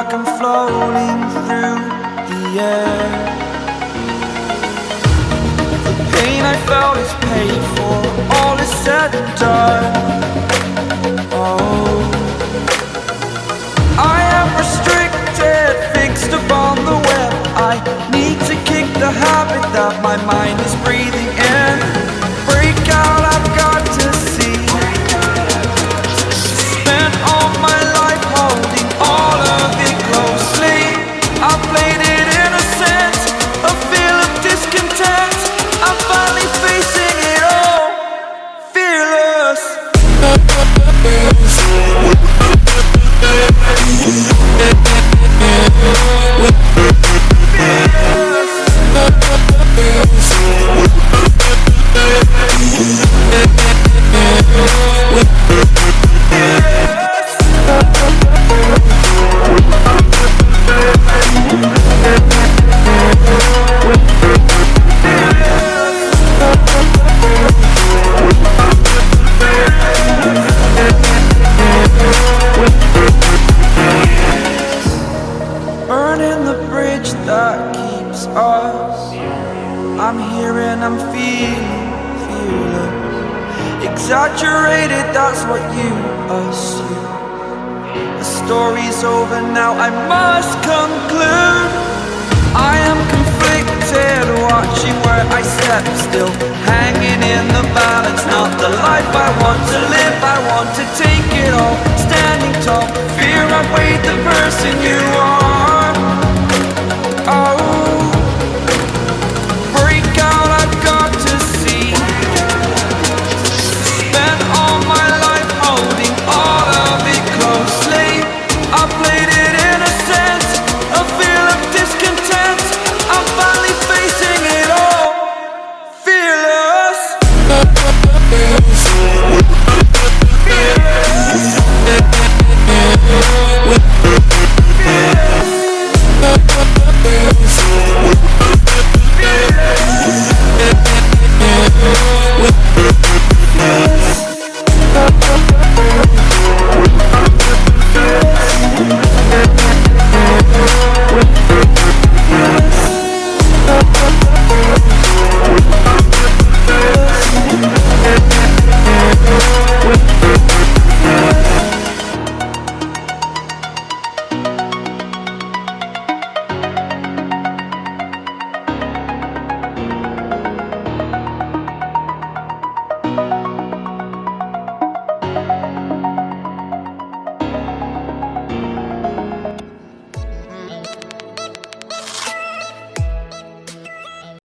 like I'm floating through the air. The pain I felt is paid for, all is said and done. Oh, I am restricted, fixed upon the web. I need to kick the habit that my mind is breathing in. Break out, I've got to see. Spent all my life holding all of it closely. I played it innocent, a feel of discontent. I'm finally facing it all, fearless. Burning the bridge that keeps us. I'm here and I'm feeling fearless. Exaggerated, that's what you assume. The story's over now, I must conclude. I am conflicted, watching where I step still, hanging in the back.